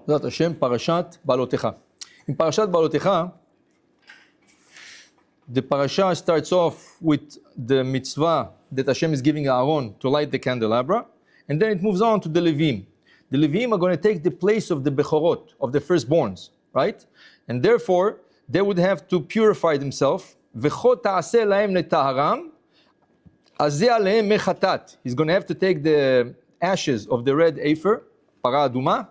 Zat Hashem, Parashat Beaalotekha. In Parashat Beaalotekha, the parasha starts off with the mitzvah that Hashem is giving Aaron to light the candelabra, and then it moves on to the Levim. The Levim are going to take the place of the Bechorot, of the firstborns, right? And therefore, they would have to purify themselves. V'cho ta'aseh lahem letaharam, azeh alehem mechatat. He's going to have to take the ashes of the red afer, para aduma,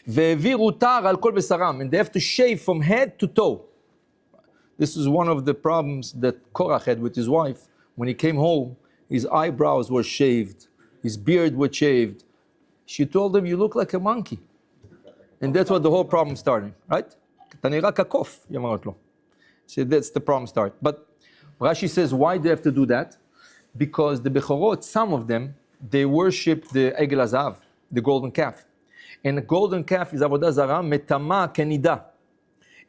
ve'eviru tar al kol besaram, and they have to shave from head to toe. This is one of the problems that Korach had with his wife. When he came home, his eyebrows were shaved, his beard was shaved. She told him, "You look like a monkey." And that's what the whole problem started, right? אתה נראה כקוף, היא אמרת לו. So that's the problem start. But Rashi says, why do they have to do that? Because the Bechorot, some of them, they worship the Egel HaZahav, the golden calf. And the golden calf is Avodah Zarah, metama kenida.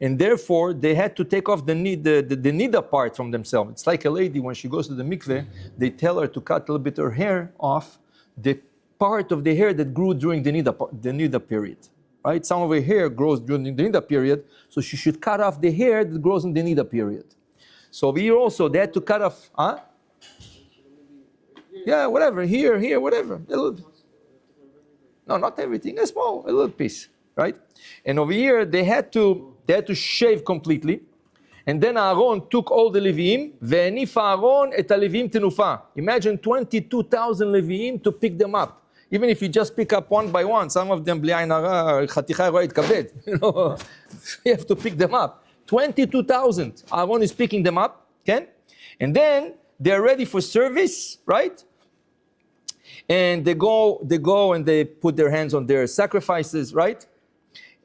And therefore, they had to take off the nida part from themselves. It's like a lady, when she goes to the mikveh, they tell her to cut a little bit of her hair off, the part of the hair that grew during the nida period. Right? Some of her hair grows during the nida period, so she should cut off the hair that grows in the nida period. So here also, they had to cut off, yeah, whatever, here, whatever. A little, no, not everything, a little piece, right? And over here, they had to shave completely. And then Aaron took all the Leviim, ve'enif Aaron et ha-Leviim tenufa. Imagine 22,000 Leviim to pick them up. Even if you just pick up one by one, some of them, bli ayin hara, chaticha iroha itkaved. You have to pick them up. 22,000. Aaron is picking them up, okay? And then they're ready for service, right? And they go and they put their hands on their sacrifices, right?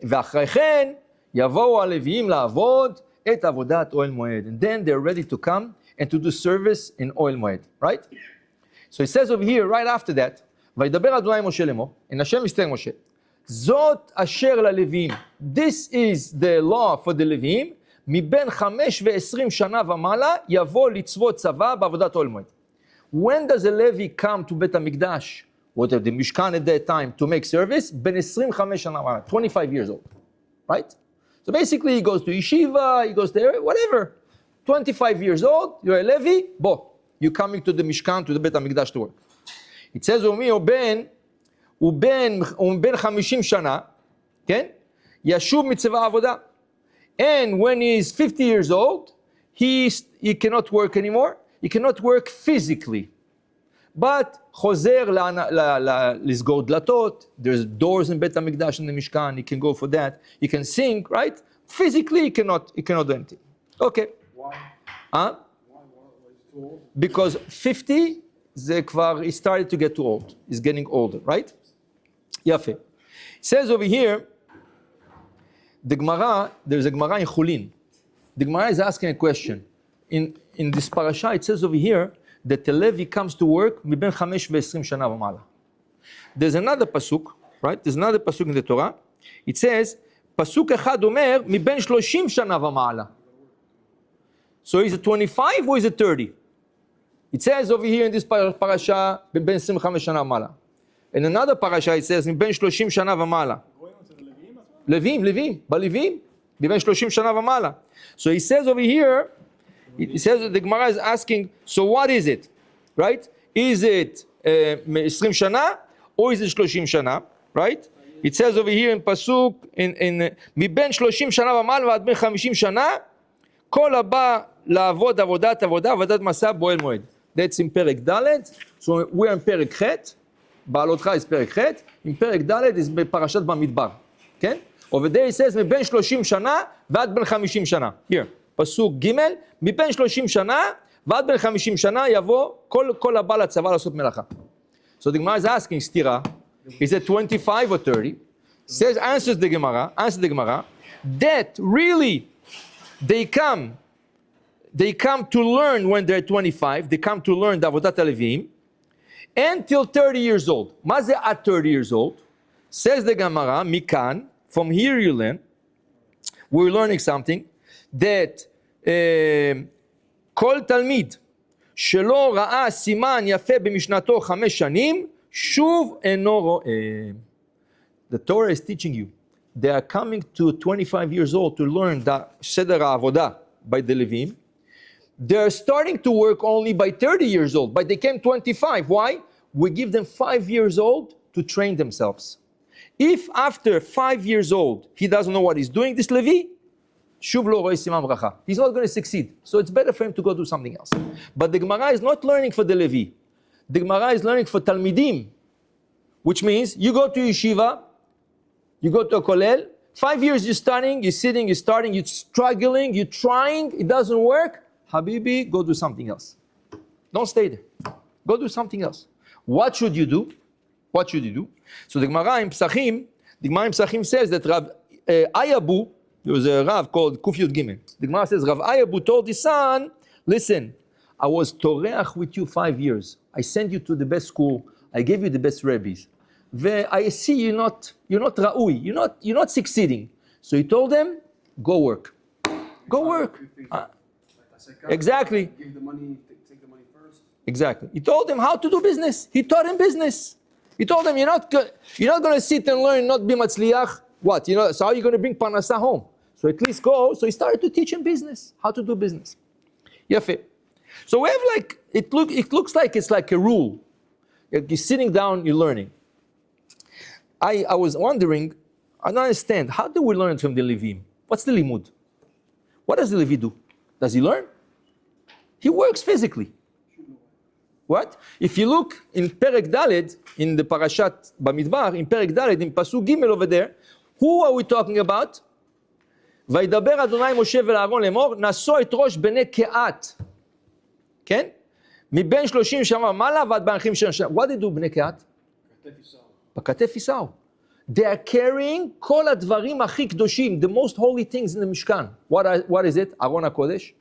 ואחרי כן יבואו הלוויים לעבוד את עבודת אוהל מועד. And then they're ready to come and to do service in אוהל מועד, right? So it says over here, right after that, וידבר אדוני משה לאמור, and Hashem מסתר משה, זאת אשר ללוויים. This is the law for the לוויים, מבין 25 שנה ומעלה יבוא לצוות צבא בעבודת אוהל מועד. When does a Levi come to בית המקדש, or the Mishkan at that time, to make service? בין 25 שנה ומעלה, 25 years old, right? So basically he goes to yeshiva, he goes to whatever, 25 years old, you're a Levi, you're coming to the Mishkan, to the בית המקדש to work. It says, הוא בן 50 שנה, כן? ישוב מצבא העבודה. And when he is 50 years old, he cannot work anymore. He cannot work physically. But חוזר לסגור דלתות. There's doors in בית המקדש in the Mishkan. He can go for that. He can sing, right? Physically, he cannot do anything. Okay. Why? Huh? Why is too old? Because 50, he started to get too old. He's getting older, right? יפה. It says over here, there's a Gemara in Chulin. The Gemara is asking a question. In this parasha, it says over here that the Levi comes to work מבין 25 שנה ומעלה. There's another pasuk, right? There's another pasuk in the Torah. It says, pasuk אחד אומר מבין 30 שנה ומעלה. So is it 25 or is it 30? It says over here in this parasha, בין 25 שנה ומעלה. In another parasha, it says, מבין 30 שנה ומעלה. לווים, בלווים, מבין 30 שנה ומעלה. So he says over here, it says that the Gemara is asking, so what is it? Right? Is it 20 שנה or is it 30 שנה? Right? It says over here in pasuk, מבין 30 שנה ומעלה ועד בין 50 שנה, כל הבא לעבוד עבודת מסע באוהל מועד. That's in פרק ד'. So we're in פרק ח', בעלותך is פרק ח', in פרק ד' is בפרשת במדבר. כן? Over there it says, מבין 30 שנה ועד בין 50 שנה. Here. פסוק ג' מבין 30 שנה ועד בין 50 שנה יבוא כל הבא לצבא לעשות מלאכה. So the Gemara is asking, סתירה, is it 25 or 30? Says, answers the Gemara, that really they come to learn when they're 25, they come to learn the עבודת הלוויים, until 30 years old. מה זה at 30 years old? Says the Gemara, מכאן, from here you learn, we're learning something, that כל תלמיד שלא ראה סימן יפה במשנתו 5 שנים, שוב אינו רואה. The Torah is teaching you. They are coming to 25 years old to learn the Seder HaAvodah by the Levim. They're starting to work only by 30 years old, but they came 25. Why? We give them 5 years old to train themselves. If after 5 years old, he doesn't know what he's doing, this Levi, Shuv lo ro'eh simam bracha. He's not going to succeed. So it's better for him to go do something else. But the Gemara is not learning for the Levi. The Gemara is learning for Talmidim, which means you go to yeshiva, you go to a kollel, 5 years you're studying, you're sitting, you're starting, you're struggling, you're trying, it doesn't work. Habibi, go do something else. Don't stay there. Go do something else. What should you do? What should you do? So the Gemara in Pesachim says that Rav Ayabu, there was a Rav called Kuf Yud Gimel. The Gemara says Rav Ayabu told his son, listen, I was toreach with you 5 years. I sent you to the best school. I gave you the best rabbis. I see you're not ra'ui. You're not succeeding. So he told them, go work. Go work. Exactly. Give the money, take the money first. Exactly. He told him how to do business. He taught him business. He told him, you're not going to sit and learn, not be matzliach. What? So how are you going to bring parnasah home? So at least go. So he started to teach him business, how to do business. Yafe. So we have it looks like it's like a rule. You're sitting down, you're learning. I was wondering, I don't understand, how do we learn from the Levim? What's the limud? What does the Levi do? Does he learn? He works physically. What? If you look in Perek Daled, in the Parashat Bamidbar, in Perek Daled, in Pasuk Gimel over there, who are we talking about? וידבר אדוני משה ולאהרון לאמור, נשוא את ראש בני קהת. כן? מבין 30 שנה מעלה ועד באחים שנה. What did do בני קהת? בכתף יישאו. They are carrying כל הדברים הכי קדושים, the most holy things in the משכן. What is it? ארון הקודש,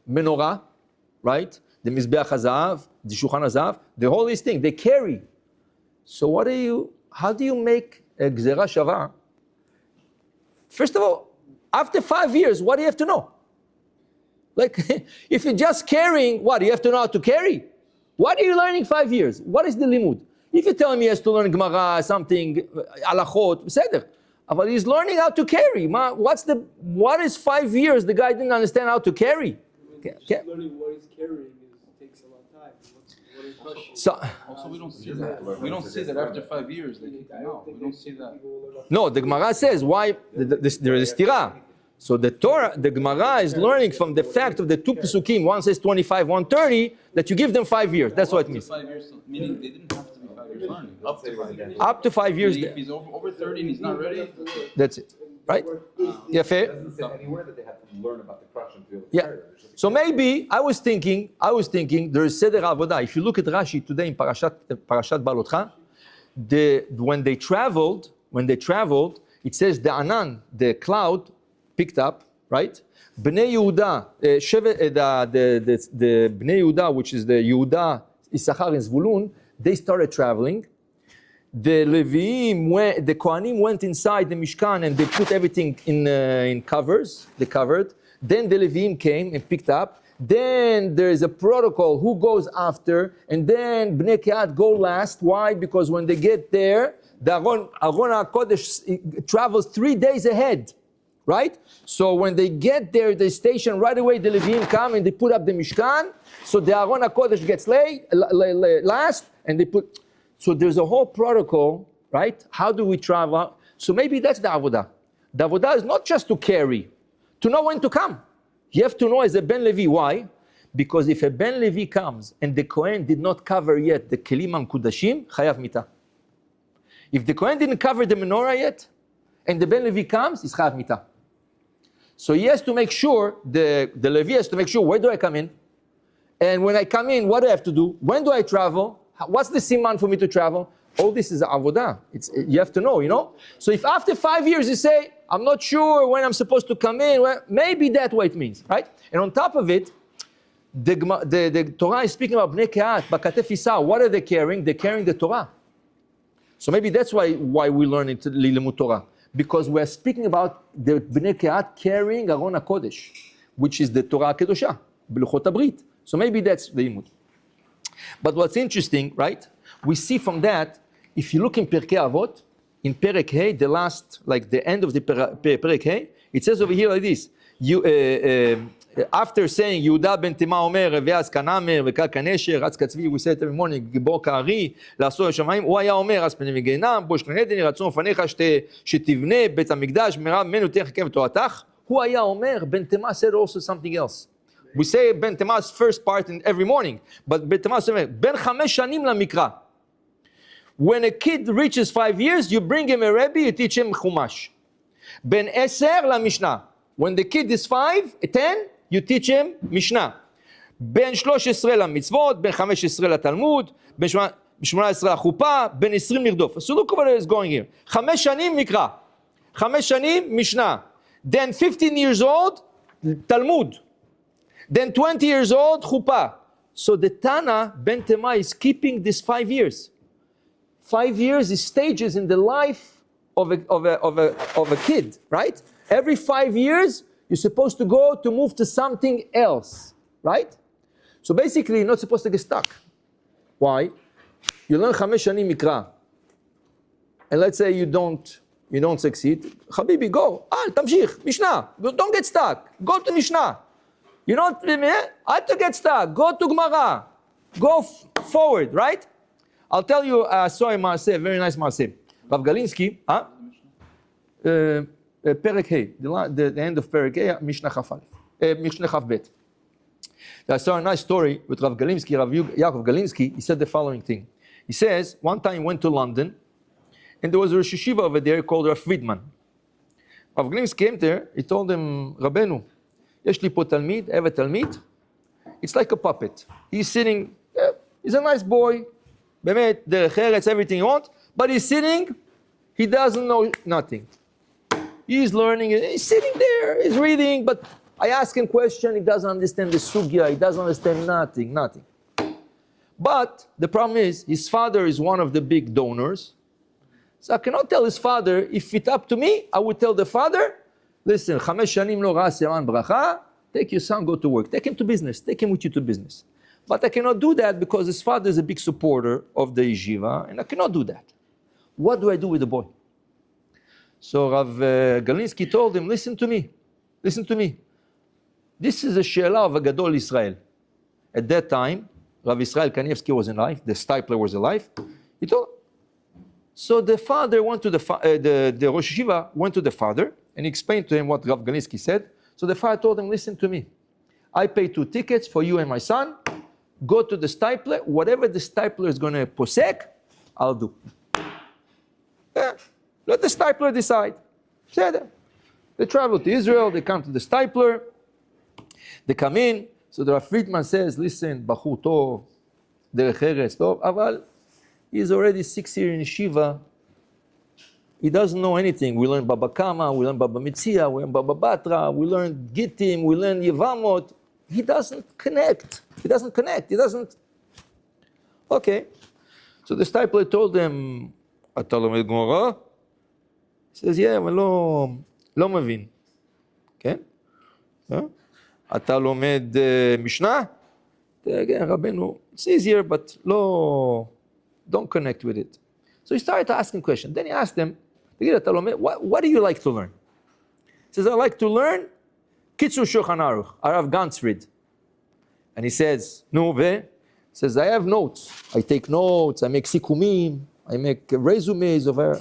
מנורה, right? The מזבח הזהב, the שולחן הזהב, the holiest thing, they carry. So how do you make a גזירה שווה? First of all, after 5 years, what do you have to know? If you're just carrying, what? You have to know how to carry? What are you learning 5 years? What is the limud? If you tell me he has to learn Gemara, something, halachot, בסדר. But he's learning how to carry. What is 5 years? The guy didn't understand how to carry. Learning what he's carrying takes a lot of time. What is question? Also, we don't see that. We don't see that after 5 years they kick him out. We don't see that. No, the Gemara says why there is a stira. So the Gemara is learning from the fact of the two pesukim. One says 25, 130, that you give them 5 years. That's what it means. 5 years, meaning they didn't have to be 5 years learning. Up to 5 years. Up to 5 years. Meaning if he's over 30 and he's not ready, That's it. Right? Yeah, fair? It doesn't say anywhere that they have to learn about the crushing to be able to Yeah. carry it. So maybe I was thinking there is Seder Avodah. If you look at Rashi today in Parashat Beaalotekha, when they traveled, it says the Anan, the cloud, picked up, right? Bnei Yehuda, the Bnei Yehuda, which is the Yehuda, Issachar and Zvulun, they started traveling. The Leviim, the Kohanim went inside the Mishkan and they put everything in covers. They covered. Then the Leviim came and picked up. Then there is a protocol who goes after, and then Bnei Kehat go last. Why? Because when they get there, the Aron HaKodesh travels 3 days ahead, right? So when they get there, they station right away. The Leviim come and they put up the Mishkan. So the Aron HaKodesh gets last, and they put. So there's a whole protocol, right? How do we travel? So maybe that's the Avodah. The Avodah is not just to carry, to know when to come. You have to know as a Ben Levi. Why? Because if a Ben Levi comes and the Kohen did not cover yet the Kelim HaMekudashim, Chayav Mita. If the Kohen didn't cover the menorah yet, and the Ben Levi comes, it's Chayav Mita. So he has to make sure, the Levi has to make sure, where do I come in? And when I come in, what do I have to do? When do I travel? What's the siman for me to travel? All this is avodah. You have to know, So if after 5 years you say, I'm not sure when I'm supposed to come in, well, maybe that's what it means, right? And on top of it, the Torah is speaking about Bnei Kehat, Bakatef Isau. What are they carrying? They're carrying the Torah. So maybe that's why we learn it Lilimut Torah. Because we're speaking about the Bnei Kehat carrying Aron HaKodesh, which is the Torah HaKedosha, B'luchot HaBrit. So maybe that's the Limud. But what's interesting, right? We see from that, if you look in Pirkei Avot, in Perek Hey, the last, like the end of the Perek Hey, it says over here like this. After saying, Yehuda ben Tema Omer, ואז כנמר וקרא כנשר, רץ כצבי, we said every morning, גיבור כארי, לעשור השמיים, הוא היה אומר, אז פני מגיהנם, בוש כלי עדן, רצון לפניך, שתבנה בית המקדש, מרב ממנו תלך חכם ותורתך. הוא היה אומר, Ben Tema said also something else. We say Ben Tema's first part in every morning, but Ben Tema said, בין 5 שנים למקרא. When a kid reaches 5 years, you bring him a Rebbe, you teach him Chumash. בין 10 למשנה. When the kid is 5, 10, you teach him משנה. בין 13 למצוות, בין 15 לתלמוד, בין 18 לחופה, בין 20 לרדוף. So look what is going here. 5 שנים מקרא. 5 שנים משנה. Then 15 years old, תלמוד. Then 20 years old, chuppah. So the Tana, Ben Tema, is keeping this 5 years. 5 years is stages in the life of a kid, right? Every 5 years, you're supposed to move to something else, right? So basically, you're not supposed to get stuck. Why? You learn 5 shanim mikra, and let's say you don't succeed. Habibi, go. Tamshich, Mishnah. Don't get stuck. Go to Mishnah. You don't have to get stuck. Go to Gemara. Go forward, right? I'll tell you a story, Maaseh, very nice Maaseh. Rav Galinsky, Perek Hey, the end of Perek Hey, Mishnah Chaf Bet. I saw a nice story with Rav Galinsky, Rav Yaakov Galinsky. He said the following thing. He says, one time he went to London, and there was a Rosh Yeshiva over there called Rav Friedman. Rav Galinsky came there, he told him, Rabbeinu, יש לי פה תלמיד, I have a תלמיד, it's like a puppet. He's sitting, he's a nice boy, באמת, דרך ארץ, everything you want, but he's sitting, he doesn't know nothing. He's learning, he's sitting there, he's reading, but I ask him question, he doesn't understand the sugya, he doesn't understand nothing. But the problem is, his father is one of the big donors, so I cannot tell his father, if it's up to me, I would tell the father, listen, 5 שנים לא ראה סימן ברכה, take your son, go to work. Take him to business. Take him with you to business. But I cannot do that because his father is a big supporter of the yeshiva, and I cannot do that. What do I do with the boy? So Rav Galinsky told him, listen to me. This is a she'ela of a Gadol Israel. At that time, Rav Israel Kanievsky was alive, the Stipler was alive. He told him. So the father went to the Rosh Yeshiva went to the father, and he explained to him what Rav Galinsky said. So the father told him, listen to me. I pay 2 tickets for you and my son. Go to the Stipler. Whatever the Stipler is going to posek, I'll do. Yeah. Let the Stipler decide. They travel to Israel. They come to the Stipler. They come in. So the Rav Friedman says, listen, Bachur Tov, Derech Eretz Tov, Aval, he's already 6 years in yeshiva. He doesn't know anything. We learn Baba Kama, we learn Baba Metzia, we learn Baba Batra, we learn Gittim, we learn Yevamot. He doesn't connect. Okay. So the Stipler told him, אתה לומד גמרא? He says, yeah, אבל לא מבין. כן? אתה לומד משנה? Again, רבנו, it's easier, but don't connect with it. So he started asking questions. Then he asked him, what do you like to learn? He says, I like to learn Kitzur Shulchan Aruch, Arav Ganzfried. And he says, no, ve? He says, I have notes. I take notes, I make sikumim, I make resumes of her.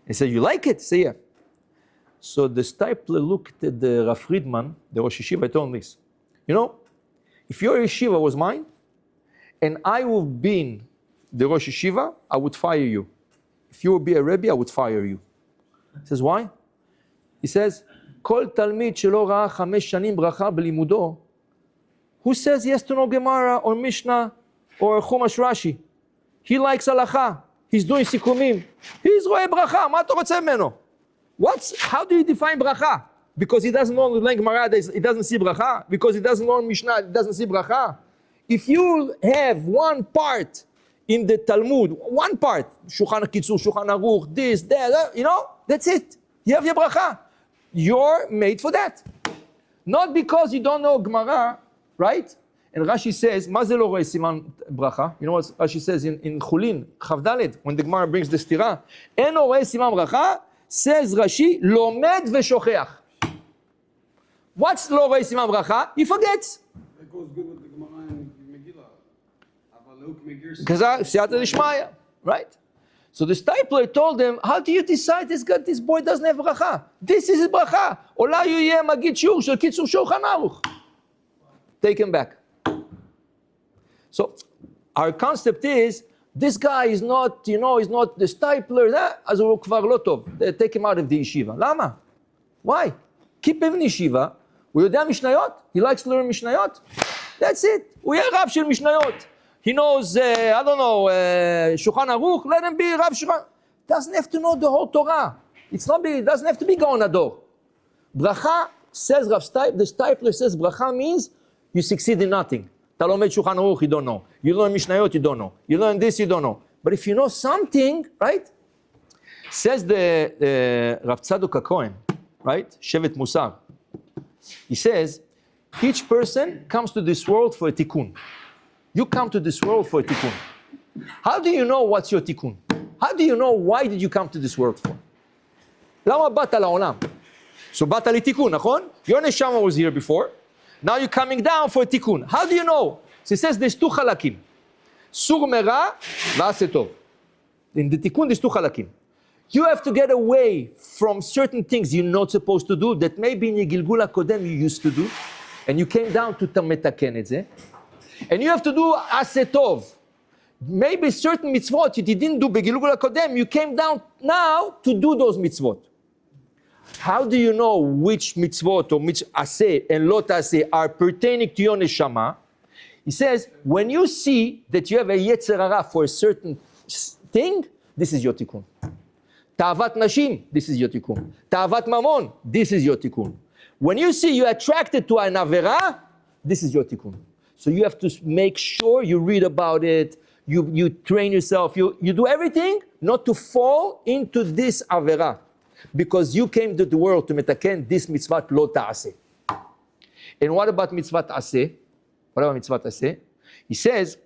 He said, you like it? Say, yeah. So the Stipler looked at the Rav Friedman, the Rosh Yeshiva, I told him this. You know, if your yeshiva was mine, and I would be in the Rosh Yeshiva, I would fire you. If you would be a Rebbe, I would fire you. He says, why? He says, כל תלמיד שלא ראה 5 שנים ברכה בלימודו, who says he has to know Gemara or Mishnah or Chumash Rashi? He likes halacha. He's doing sikumim. He's רואה ברכה. מה אתה רוצה ממנו? How do you define bracha? Because he doesn't know the Gemara, he doesn't see bracha. Because he doesn't know Mishnah, he doesn't see bracha. If you have one part in the Talmud, one part, Shulchan Kitzur, Shulchan Aruch, this, that, that's it. You have your bracha. You're made for that. Not because you don't know Gemara, right? And Rashi says, מה זה לא רואה סימן ברכה? You know what Rashi says in חולין, כ"ד, when the Gemara brings the סתירה, אין רואה סימן ברכה, says Rashi, לומד ושוכח. What's לא רואה סימן ברכה? He forgets. That goes good with the Gemara and Megillah. Avaluk Megir. Because siyata d'shmaya, right? So the stipler told them, how do you decide this boy doesn't have bracha? This is his bracha. אולי הוא יהיה מגיד שיעור של קיצור שולחן ערוך. Take him back. So our concept is, this guy is not, he's not the stipler, אז הוא כבר לא טוב. Take him out of the yeshiva. למה? Why? Keep him in yeshiva. הוא יודע משניות? He likes to learn משניות? That's it. הוא יהיה רב של משניות. He knows, I don't know, Shulchan Aruch, let him be Rav Shulchan. Doesn't have to know the whole Torah. Doesn't have to be Gaon Ador. Bracha, says Rav Stipler, the Stipler says, bracha means you succeed in nothing. אתה לומד Shulchan Aruch, you don't know. You learn Mishnayot, you don't know. You learn this, you don't know. But if you know something, right? Says the Rav Tzadok HaKohen, right? Shevet Musar. He says, each person comes to this world for a tikkun. You come to this world for a tikkun. How do you know what's your tikkun? How do you know why did you come to this world for? למה באת לעולם? So באת לתיקון, נכון? Your neshama was here before. Now you're coming down for a tikkun. How do you know? So he says there's two חלקים. סור מרע ועשה טוב. In the tikkun there's two חלקים. You have to get away from certain things you're not supposed to do that maybe in הגלגול הקודם you used to do, and you came down to מתקן את זה. And you have to do עשה טוב. Maybe certain mitzvot you didn't do בגלגול הקודם, you came down now to do those mitzvot. How do you know which mitzvot or which עשה and לא תעשה are pertaining to your neshama? He says, when you see that you have a yetzer hara for a certain thing, this is your tikkun. תאוות נשים, this is your tikkun. תאוות ממון, this is your tikkun. When you see you're attracted to an avera, this is your tikkun. So you have to make sure you read about it, you train yourself, you do everything not to fall into this avera. Because you came to the world to metaken this mitzvah lo ta'aseh. And what about mitzvah ta'aseh? What about mitzvah ta'aseh? He says,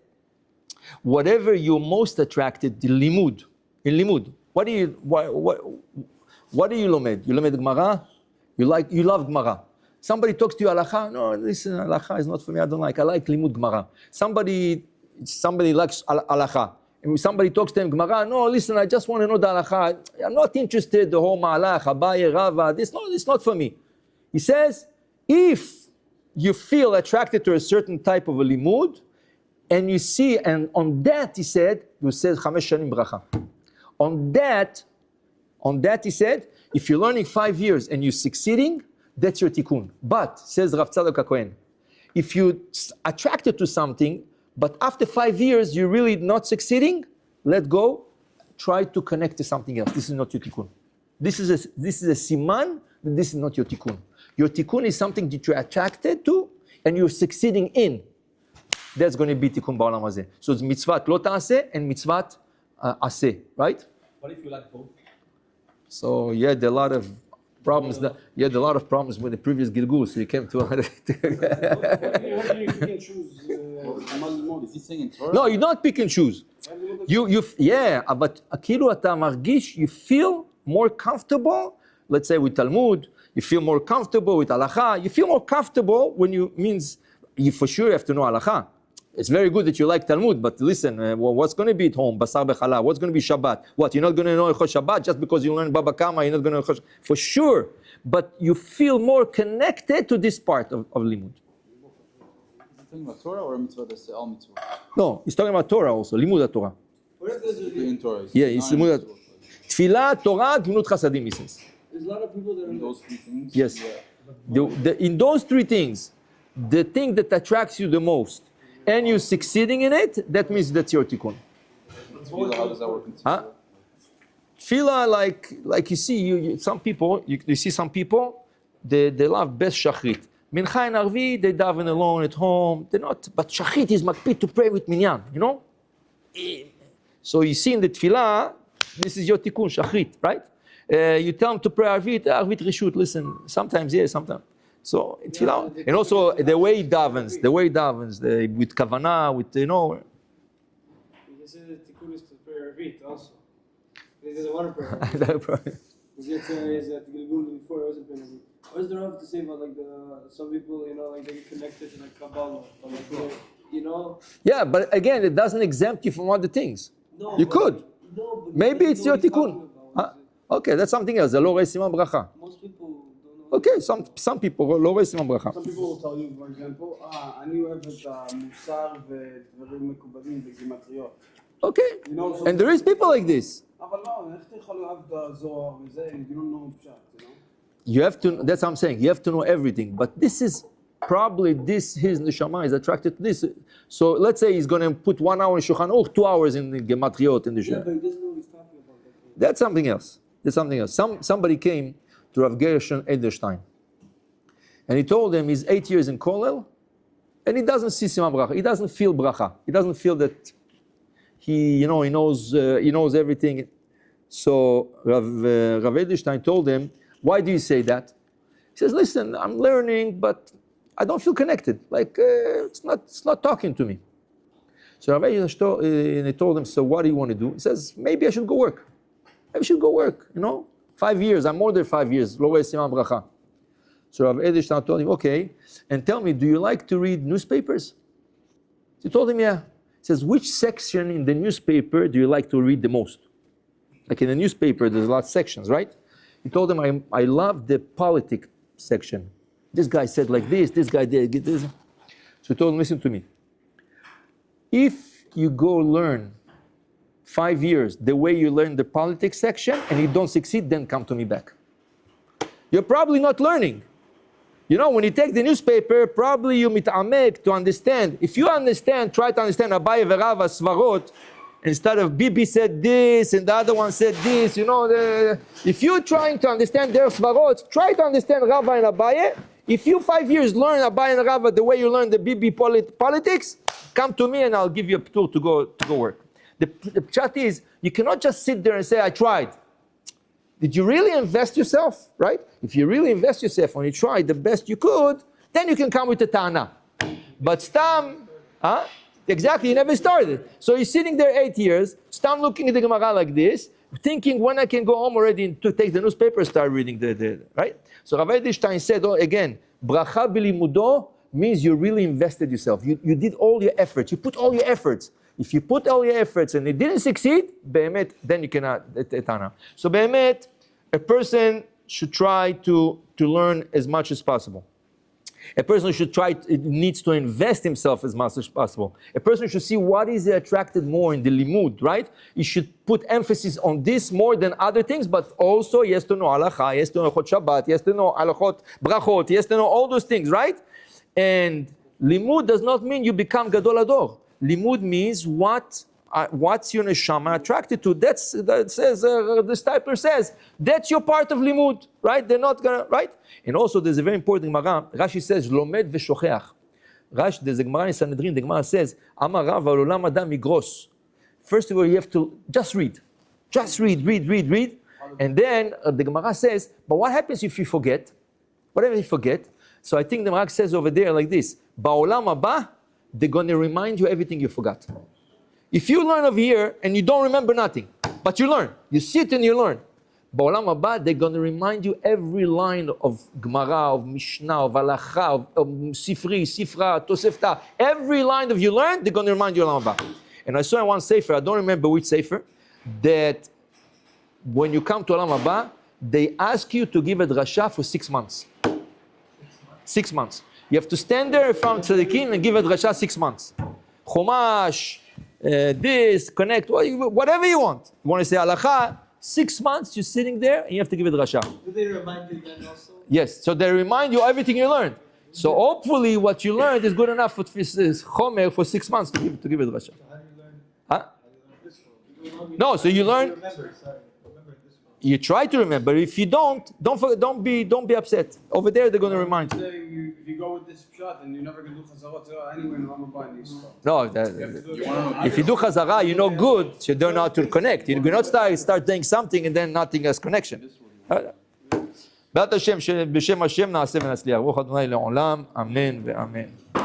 whatever you're most attracted, the limud, in limud, what do you lomed? You lomed Gemara? You love Gemara. Somebody talks to you halacha. No, listen, halacha is not for me. I don't like. I like limud Gemara. Somebody likes halacha. And somebody talks to him Gemara. No, listen, I just want to know the halacha. I'm not interested the whole ma'alach, Abaye, Rava. It's not for me. He says, if you feel attracted to a certain type of a limud, and you see, and on that he said, you said 5 shanim bracha. On that he said, if you're learning 5 years and you're succeeding, that's your tikkun. But, says Rav Tzadok HaKohen, if you're attracted to something, but after 5 years you're really not succeeding, let go, try to connect to something else. This is not your tikkun. This is a siman, that this is not your tikkun. Your tikkun is something that you're attracted to and you're succeeding in. That's going to be tikkun ba'olam hazeh. So it's mitzvat lo ta'aseh and mitzvat aseh, right? What if you like both? So you had a lot of problems. You had a lot of problems with the previous Gilgul, so you came to. What do you pick and choose? Is he saying in Torah? No, you don't pick and choose. But כאילו אתה מרגיש, you feel more comfortable. Let's say with Talmud, you feel more comfortable with halacha. You feel more comfortable when you for sure have to know halacha. It's very good that you like Talmud, but listen, what's going to be at home? Basar b'chala. What's going to be Shabbat? What, you're not going to know Echosh Shabbat just because you learn Baba Kama, you're not going to know Echosh for sure. But you feel more connected to this part of Limud. Is he talking about Torah or mitzvah that's all mitzvah? No, he's talking about Torah also, Limud Torah. In Torah. Yeah, it's Limud Tfilah, Torah, Gimlut Chasadim, he says. There's a lot of people that are In those three things? Yes. Yeah. In those three things, the thing that attracts you the most, and you're succeeding in it, that means that's your tikkun. Tefillah, how does that work in Huh? Tefillah? Tefillah, like you see, some people, you see some people, they love best shachrit. Mincha and Arvi, they daven alone at home. They're not, but shachrit is makpid to pray with minyan, you know? So you see in the tefillah, this is your tikkun, shachrit, right? You tell them to pray Arvit Rishut, listen, sometimes yes, sometimes. So tefillah, and also the way he davens, with kavanah, with You can say the tikkun is to pray Arvit also. He doesn't want to pray Arvit. He's at Gilgul before, he wasn't praying Arvit. What does the Rav have to say about like some people, like they get connected to like Kabbalah, but like Yeah, but again, it doesn't exempt you from other things. No, You could. No, but Maybe it's your what he's tikkun. talking about, Huh? Okay, that's something else. The lo rei siman bracha. Most people don't know. Okay, some people lo rei siman bracha. Some people will tell you, for example, אני אוהב את המוסר ודברים מקובלים בגימטריות. Okay, and there is people like this. אבל לא, איך אתה יכול לאהוב את הזוהר וזה, if you don't know פשט, You have to. That's what I'm saying. You have to know everything. But this is probably his neshama is attracted to this. So let's say he's going to put 1 hour in Shulchan Aruch, 2 hours in the Gematriot in the Yeah, Shulchan. but he doesn't know what he's talking about. That's something else. Somebody came to Rav Gershon Edelstein, and he told him he's 8 years in Kollel, and he doesn't see Simon Bracha. He doesn't feel bracha. He doesn't feel that he knows everything. So Rav Edelstein told him, "Why do you say that?" He says, "Listen, I'm learning, but I don't feel connected. Like it's not talking to me." So Rav Edelstein told him, "So what do you want to do?" He says, "Maybe I should go work. 5 years. I'm more than 5 years. Lo rei siman bracha." So Rav Edelstein told him, "Okay, and tell me, do you like to read newspapers?" He told him, "Yeah." He says, "Which section in the newspaper do you like to read the most?" Like in the newspaper, there's a lot of sections, right? He told him, I love the politics section. This guy said like this guy did this. So he told him, listen to me. If you go learn 5 years the way you learn the politics section and you don't succeed, then come to me back. You're probably not learning. When you take the newspaper, probably you mitamek to understand. If you understand, try to understand Abaye v'Rava svarot, instead of Bibi said this and the other one said this, if you're trying to understand their svarot, try to understand Rava and Abaye. If you 5 years learn Abaye and Rava the way you learn the Bibi politics, come to me and I'll give you a tool to go work. The pshat is, you cannot just sit there and say, I tried. Did you really invest yourself, right? If you really invest yourself and you tried the best you could, then you can come with the ta'ana. But stam, exactly, you never started. So you're sitting there 8 years, stam looking at the Gemara like this, thinking when I can go home already to take the newspaper, start reading the right? So Rav Edelstein said, again, bracha b'limudo means you really invested yourself. You did all your efforts. You put all your efforts. If you put all your efforts and it didn't succeed, be'emet, then you cannot etana. So be'emet, a person should try to learn as much as possible. A person needs to invest himself as much as possible. A person should see what is attracted more in the limud, right? He should put emphasis on this more than other things, but also he has to know halacha, he has to know Chot Shabbat, he has to know halachot, brachot, he has to know all those things, right? And limud does not mean you become gadol ador. Limud means what's your neshama attracted to. The stipler says, that's your part of limud, right? They're not gonna, right? And also there's a very important Gemara. Rashi says, lomed v'shocheach. Rashi, there's a Gemara in Sanhedrin, the Gemara says, Amar Rav al-olam adam migros. First of all, you have to just read. Just read. And then the Gemara says, but what happens if you forget? Whatever you forget. So I think the Gemara says over there like this, ba'olam haba, they're going to remind you everything you forgot. If you learn over here and you don't remember nothing, but you learn, you sit and you learn, Ba'olam haba, they're going to remind you every line of Gemara, of Mishnah, of Halacha, of Sifra, Tosefta. Every line of you learn, they're going to remind you of Olam haba. And I saw in one sefer, I don't remember which sefer, that when you come to Olam haba, they ask you to give a drasha for 6 months. 6 months. You have to stand there in front of tzaddikim and give a drasha 6 months. Chumash, this, connect, whatever you want. You want to say halacha, 6 months you're sitting there and you have to give a drasha. Do they remind you then also? Yes, so they remind you everything you learned. So hopefully what you learned is good enough for chomer for 6 months to give a drasha. How do you learn? Huh? This No, so you learn. Remember this one. You try to remember. If you don't be upset. Over there they're going to remind you. If you go with this shot and you're never going to do chazarot anyway in Olam haba in Yisrael. No, if you do chazara, you know good, you don't know how to connect. You do not start doing something and then nothing has connection. בעזרת השם, בשם השם נעשה ונצליח. ברוך ה' לעולם, אמן ואמן.